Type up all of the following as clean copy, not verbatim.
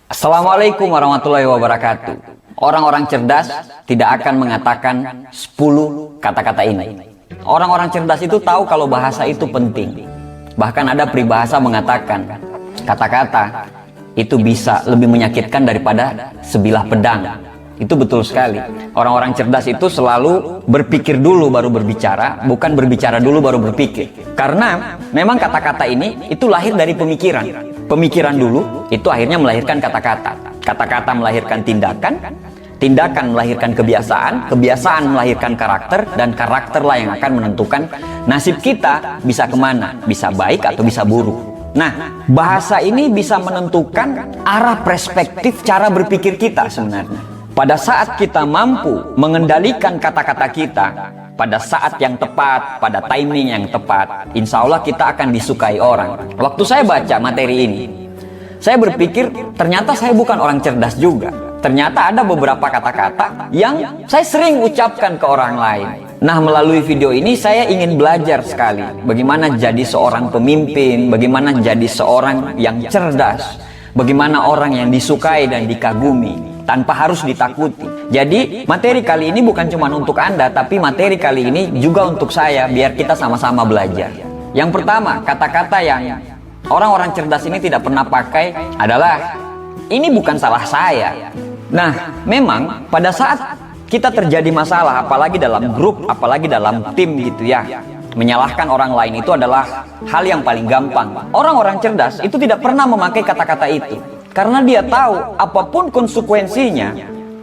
Assalamualaikum warahmatullahi wabarakatuh. Orang-orang cerdas tidak akan mengatakan 10 kata-kata ini. Orang-orang cerdas itu tahu kalau bahasa itu penting. Bahkan ada peribahasa mengatakan kata-kata itu bisa lebih menyakitkan daripada sebilah pedang. Itu betul sekali. Orang-orang cerdas itu selalu berpikir dulu baru berbicara, bukan berbicara dulu baru berpikir. Karena memang kata-kata ini itu lahir dari pemikiran. Pemikiran dulu itu akhirnya melahirkan kata-kata. Kata-kata melahirkan tindakan, tindakan melahirkan kebiasaan, kebiasaan melahirkan karakter, dan karakterlah yang akan menentukan nasib kita bisa kemana, bisa baik atau bisa buruk. Nah, bahasa ini bisa menentukan arah perspektif cara berpikir kita sebenarnya. Pada saat kita mampu mengendalikan kata-kata kita, pada saat yang tepat, pada timing yang tepat, insya Allah kita akan disukai orang. Waktu saya baca materi ini, saya berpikir ternyata saya bukan orang cerdas juga. Ternyata ada beberapa kata-kata yang saya sering ucapkan ke orang lain. Nah, melalui video ini saya ingin belajar sekali bagaimana jadi seorang pemimpin, bagaimana jadi seorang yang cerdas, bagaimana orang yang disukai dan dikagumi tanpa harus ditakuti. Jadi materi kali ini bukan cuma untuk Anda, tapi materi kali ini juga untuk saya, biar kita sama-sama belajar. Yang pertama, kata-kata yang orang-orang cerdas ini tidak pernah pakai adalah ini bukan salah saya. Nah, memang pada saat kita terjadi masalah, apalagi dalam grup, apalagi dalam tim gitu ya, menyalahkan orang lain itu adalah hal yang paling gampang. Orang-orang cerdas itu tidak pernah memakai kata-kata itu. Karena dia tahu apapun konsekuensinya,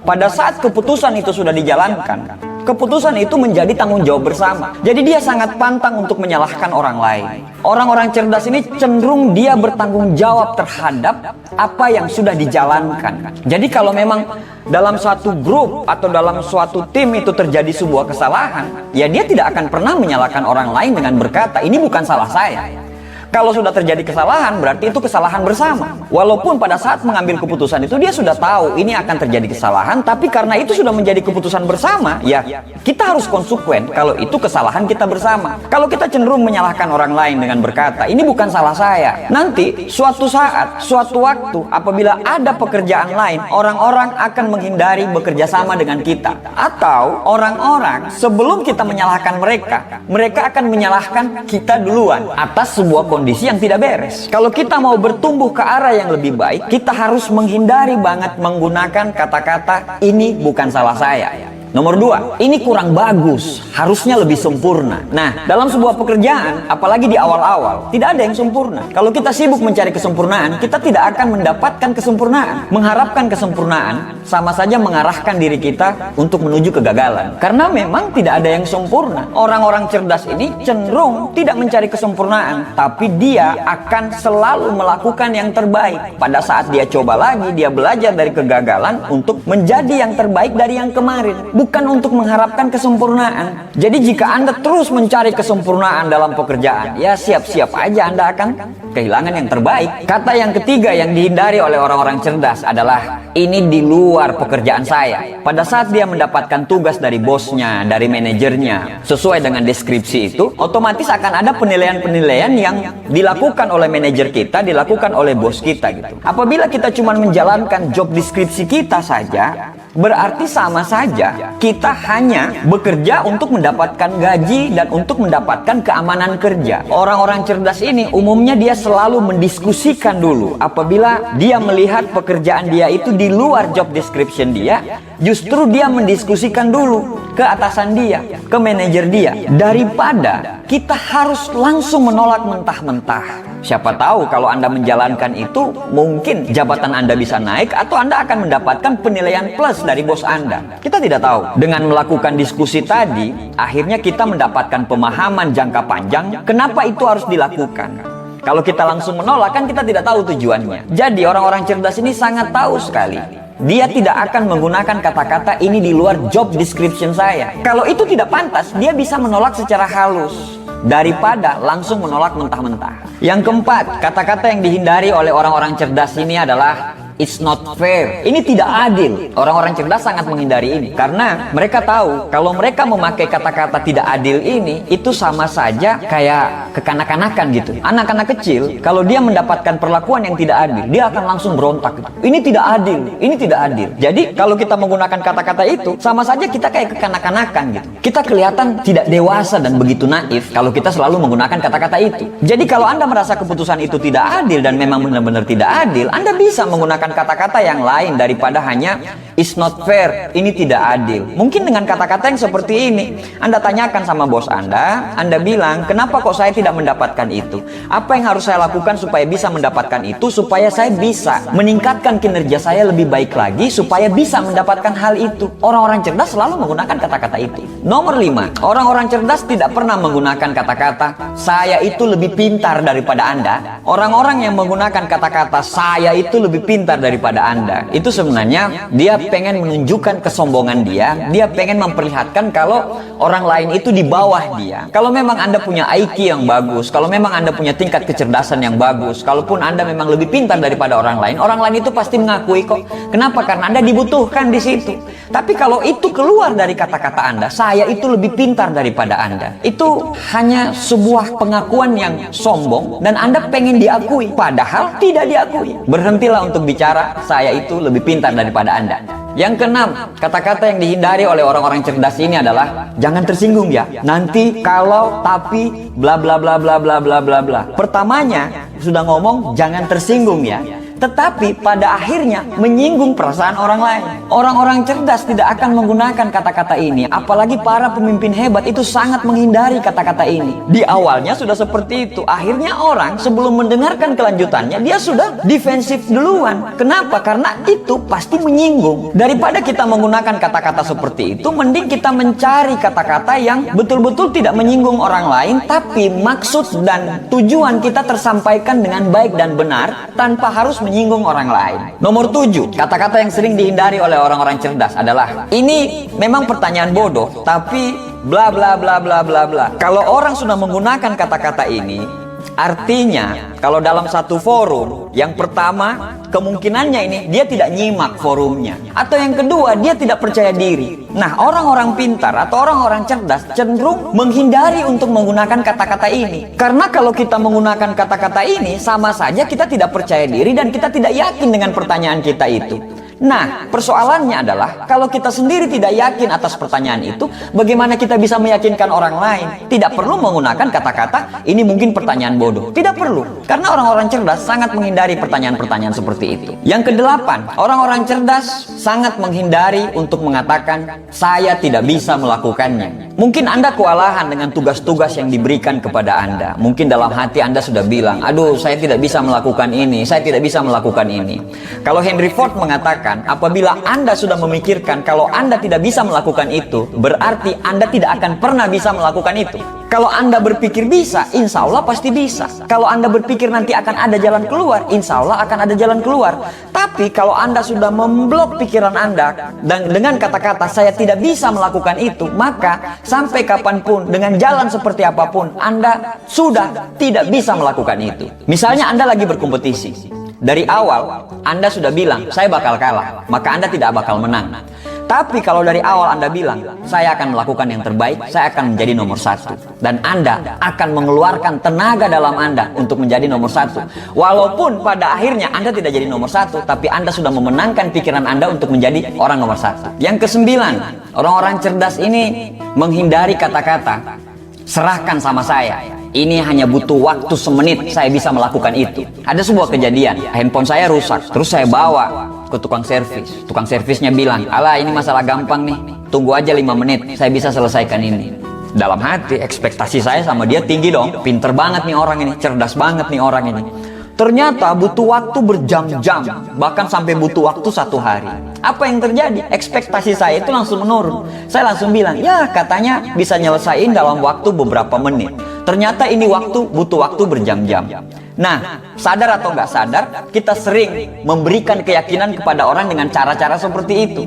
pada saat keputusan itu sudah dijalankan, keputusan itu menjadi tanggung jawab bersama. Jadi dia sangat pantang untuk menyalahkan orang lain. Orang-orang cerdas ini cenderung dia bertanggung jawab terhadap apa yang sudah dijalankan. Jadi kalau memang dalam suatu grup atau dalam suatu tim itu terjadi sebuah kesalahan, ya dia tidak akan pernah menyalahkan orang lain dengan berkata, ini bukan salah saya. Kalau sudah terjadi kesalahan, berarti itu kesalahan bersama. Walaupun pada saat mengambil keputusan itu dia sudah tahu ini akan terjadi kesalahan, tapi karena itu sudah menjadi keputusan bersama, ya kita harus konsekuen kalau itu kesalahan kita bersama. Kalau kita cenderung menyalahkan orang lain dengan berkata, ini bukan salah saya, nanti suatu saat, suatu waktu, apabila ada pekerjaan lain, orang-orang akan menghindari bekerja sama dengan kita. Atau orang-orang sebelum kita menyalahkan mereka, mereka akan menyalahkan kita duluan atas sebuah kondisi yang tidak beres. Kalau kita mau bertumbuh ke arah yang lebih baik, kita harus menghindari banget menggunakan kata-kata ini bukan salah saya. Nomor 2, ini kurang bagus, harusnya lebih sempurna. Nah, dalam sebuah pekerjaan, apalagi di awal-awal, tidak ada yang sempurna. Kalau kita sibuk mencari kesempurnaan, kita tidak akan mendapatkan kesempurnaan. Mengharapkan kesempurnaan, sama saja mengarahkan diri kita untuk menuju kegagalan. Karena memang tidak ada yang sempurna. Orang-orang cerdas ini cenderung tidak mencari kesempurnaan, tapi dia akan selalu melakukan yang terbaik. Pada saat dia coba lagi, dia belajar dari kegagalan untuk menjadi yang terbaik dari yang kemarin. Bukan untuk mengharapkan kesempurnaan. Jadi jika Anda terus mencari kesempurnaan dalam pekerjaan, ya siap-siap aja Anda akan kehilangan yang terbaik. Kata yang ketiga yang dihindari oleh orang-orang cerdas adalah ini di luar pekerjaan saya. Pada saat dia mendapatkan tugas dari bosnya, dari manajernya, sesuai dengan deskripsi itu, otomatis akan ada penilaian-penilaian yang dilakukan oleh manajer kita, dilakukan oleh bos kita gitu. Apabila kita cuma menjalankan job deskripsi kita saja, berarti sama saja kita hanya bekerja untuk mendapatkan gaji dan untuk mendapatkan keamanan kerja. Orang-orang cerdas ini umumnya dia selalu mendiskusikan dulu. Apabila dia melihat pekerjaan dia itu di luar job description dia, justru dia mendiskusikan dulu ke atasan dia, ke manajer dia, daripada kita harus langsung menolak mentah-mentah. Siapa tahu kalau Anda menjalankan itu, mungkin jabatan Anda bisa naik atau Anda akan mendapatkan penilaian plus dari bos Anda. Kita tidak tahu. Dengan melakukan diskusi tadi, akhirnya kita mendapatkan pemahaman jangka panjang kenapa itu harus dilakukan. Kalau kita langsung menolak, kan kita tidak tahu tujuannya. Jadi orang-orang cerdas ini sangat tahu sekali. Dia tidak akan menggunakan kata-kata ini di luar job description saya. Kalau itu tidak pantas, dia bisa menolak secara halus daripada langsung menolak mentah-mentah. Yang keempat, kata-kata yang dihindari oleh orang-orang cerdas ini adalah it's not fair. Ini tidak adil. Orang-orang cerdas sangat menghindari ini karena mereka tahu kalau mereka memakai kata-kata tidak adil ini itu sama saja kayak kekanak-kanakan gitu. Anak-anak kecil kalau dia mendapatkan perlakuan yang tidak adil, dia akan langsung berontak gitu. Ini tidak adil, ini tidak adil. Jadi kalau kita menggunakan kata-kata itu sama saja kita kayak kekanak-kanakan gitu. Kita kelihatan tidak dewasa dan begitu naif kalau kita selalu menggunakan kata-kata itu. Jadi kalau Anda merasa keputusan itu tidak adil dan memang benar-benar tidak adil, Anda bisa menggunakan kata-kata yang lain daripada hanya it's not fair, ini tidak adil. Mungkin dengan kata-kata yang seperti ini, Anda tanyakan sama bos Anda bilang, kenapa kok saya tidak mendapatkan itu? Apa yang harus saya lakukan supaya bisa mendapatkan itu, supaya saya bisa meningkatkan kinerja saya lebih baik lagi, supaya bisa mendapatkan hal itu. Orang-orang cerdas selalu menggunakan kata-kata itu. Nomor 5, orang-orang cerdas tidak pernah menggunakan kata-kata saya itu lebih pintar daripada Anda. Orang-orang yang menggunakan kata-kata saya itu lebih pintar daripada Anda, itu sebenarnya dia pengen menunjukkan kesombongan dia pengen memperlihatkan kalau orang lain itu di bawah dia. Kalau memang Anda punya IQ yang bagus, kalau memang Anda punya tingkat kecerdasan yang bagus, kalaupun Anda memang lebih pintar daripada orang lain itu pasti mengakui kok. Kenapa? Karena Anda dibutuhkan di situ. Tapi kalau itu keluar dari kata-kata Anda, saya itu lebih pintar daripada Anda, itu hanya sebuah pengakuan yang sombong dan Anda pengen diakui, padahal tidak diakui. Berhentilah untuk bicara saya itu lebih pintar daripada Anda. Yang keenam, kata-kata yang dihindari oleh orang-orang cerdas ini adalah jangan tersinggung ya. Nanti, kalau, tapi, bla bla bla bla bla bla bla bla. Pertamanya sudah ngomong jangan tersinggung ya, tetapi pada akhirnya menyinggung perasaan orang lain. Orang-orang cerdas tidak akan menggunakan kata-kata ini, apalagi para pemimpin hebat itu sangat menghindari kata-kata ini. Di awalnya sudah seperti itu, akhirnya orang sebelum mendengarkan kelanjutannya dia sudah defensif duluan. Kenapa? Karena itu pasti menyinggung. Daripada kita menggunakan kata-kata seperti itu, mending kita mencari kata-kata yang betul-betul tidak menyinggung orang lain, tapi maksud dan tujuan kita tersampaikan dengan baik dan benar tanpa harus menyinggung orang lain. Nomor 7, kata-kata yang sering dihindari oleh orang-orang cerdas adalah ini memang pertanyaan bodoh, tapi bla bla bla bla bla bla. Kalau orang sudah menggunakan kata-kata ini, artinya kalau dalam satu forum, yang pertama kemungkinannya ini dia tidak nyimak forumnya, atau yang kedua dia tidak percaya diri. Nah, orang-orang pintar atau orang-orang cerdas cenderung menghindari untuk menggunakan kata-kata ini, karena kalau kita menggunakan kata-kata ini sama saja kita tidak percaya diri dan kita tidak yakin dengan pertanyaan kita itu. Nah, persoalannya adalah kalau kita sendiri tidak yakin atas pertanyaan itu, bagaimana kita bisa meyakinkan orang lain? Tidak perlu menggunakan kata-kata ini mungkin pertanyaan bodoh. Tidak perlu, karena orang-orang cerdas sangat menghindari pertanyaan-pertanyaan seperti itu. Yang kedelapan, orang-orang cerdas sangat menghindari untuk mengatakan saya tidak bisa melakukannya. Mungkin Anda kewalahan dengan tugas-tugas yang diberikan kepada Anda. Mungkin dalam hati Anda sudah bilang, aduh saya tidak bisa melakukan ini, saya tidak bisa melakukan ini. Kalau Henry Ford mengatakan, apabila Anda sudah memikirkan kalau Anda tidak bisa melakukan itu, berarti Anda tidak akan pernah bisa melakukan itu. Kalau Anda berpikir bisa, insya Allah pasti bisa. Kalau Anda berpikir nanti akan ada jalan keluar, insya Allah akan ada jalan keluar. Tapi kalau Anda sudah memblok pikiran Anda dan dengan kata-kata saya tidak bisa melakukan itu, maka sampai kapanpun dengan jalan seperti apapun Anda sudah tidak bisa melakukan itu. Misalnya Anda lagi berkompetisi, dari awal Anda sudah bilang saya bakal kalah, maka Anda tidak bakal menang. Tapi kalau dari awal Anda bilang saya akan melakukan yang terbaik, saya akan menjadi nomor 1, dan Anda akan mengeluarkan tenaga dalam Anda untuk menjadi nomor 1, walaupun pada akhirnya Anda tidak jadi nomor 1, tapi Anda sudah memenangkan pikiran Anda untuk menjadi orang nomor 1. Yang kesembilan, orang-orang cerdas ini menghindari kata-kata serahkan sama saya, ini hanya butuh waktu semenit saya bisa melakukan itu. Ada sebuah kejadian, handphone saya rusak, terus saya bawa ke tukang servis. Tukang servisnya bilang, alah ini masalah gampang nih, tunggu aja 5 menit, saya bisa selesaikan ini. Dalam hati, ekspektasi saya sama dia tinggi dong, pinter banget nih orang ini, cerdas banget nih orang ini. Ternyata butuh waktu berjam-jam, bahkan sampai butuh waktu 1 hari. Apa yang terjadi? Ekspektasi saya itu langsung menurun. Saya langsung bilang, ya katanya bisa nyelesain dalam waktu beberapa menit. Ternyata ini butuh waktu berjam-jam. Nah, sadar atau nggak sadar, kita sering memberikan keyakinan kepada orang dengan cara-cara seperti itu.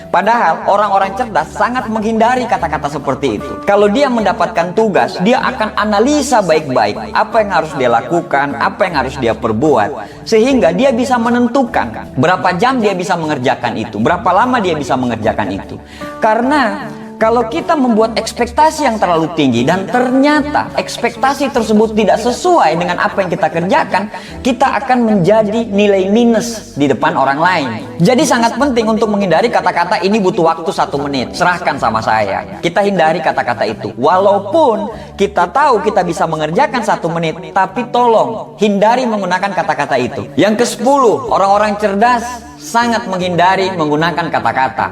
Padahal orang-orang cerdas sangat menghindari kata-kata seperti itu. Kalau dia mendapatkan tugas, dia akan analisa baik-baik apa yang harus dia lakukan, apa yang harus dia perbuat, sehingga dia bisa menentukan berapa jam dia bisa mengerjakan itu, berapa lama dia bisa mengerjakan itu. Karena kalau kita membuat ekspektasi yang terlalu tinggi dan ternyata ekspektasi tersebut tidak sesuai dengan apa yang kita kerjakan, kita akan menjadi nilai minus di depan orang lain. Jadi sangat penting untuk menghindari kata-kata ini butuh waktu 1 menit, serahkan sama saya. Kita hindari kata-kata itu. Walaupun kita tahu kita bisa mengerjakan 1 menit, tapi tolong hindari menggunakan kata-kata itu. Yang ke-10, orang-orang cerdas sangat menghindari menggunakan kata-kata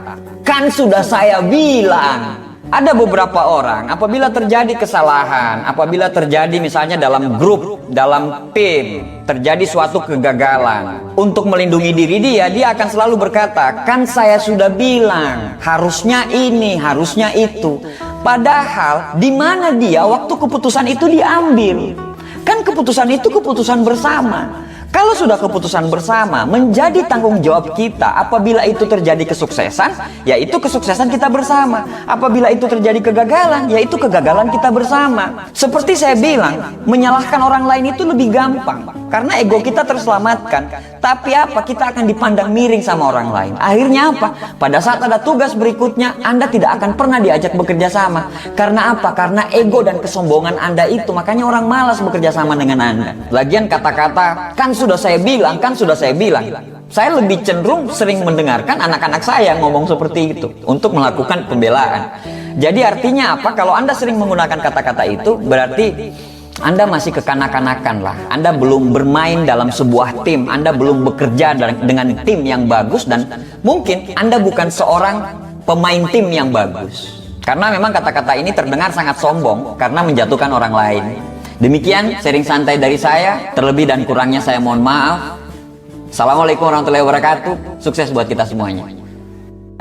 "kan sudah saya bilang". Ada beberapa orang apabila terjadi kesalahan, apabila terjadi misalnya dalam grup, dalam tim, terjadi suatu kegagalan, untuk melindungi diri dia akan selalu berkata, "kan saya sudah bilang, harusnya ini, harusnya itu". Padahal di mana dia waktu keputusan itu diambil? Kan keputusan itu keputusan bersama. Kalau sudah keputusan bersama, menjadi tanggung jawab kita. Apabila itu terjadi kesuksesan, yaitu kesuksesan kita bersama. Apabila itu terjadi kegagalan, yaitu kegagalan kita bersama. Seperti saya bilang, menyalahkan orang lain itu lebih gampang, karena ego kita terselamatkan. Tapi apa? Kita akan dipandang miring sama orang lain. Akhirnya apa? Pada saat ada tugas berikutnya, Anda tidak akan pernah diajak bekerja sama. Karena apa? Karena ego dan kesombongan Anda itu. Makanya orang malas bekerja sama dengan Anda. Lagian kata-kata "kan sudah saya bilang, kan sudah saya bilang", saya lebih cenderung sering mendengarkan anak-anak saya ngomong seperti itu untuk melakukan pembelaan. Jadi artinya apa? Kalau Anda sering menggunakan kata-kata itu, berarti Anda masih kekanak-kanakan lah. Anda belum bermain dalam sebuah tim, Anda belum bekerja dengan tim yang bagus, dan mungkin Anda bukan seorang pemain tim yang bagus. Karena memang kata-kata ini terdengar sangat sombong karena menjatuhkan orang lain. Demikian sharing santai dari saya. Terlebih dan kurangnya saya mohon maaf. Assalamualaikum warahmatullahi wabarakatuh. Sukses buat kita semuanya.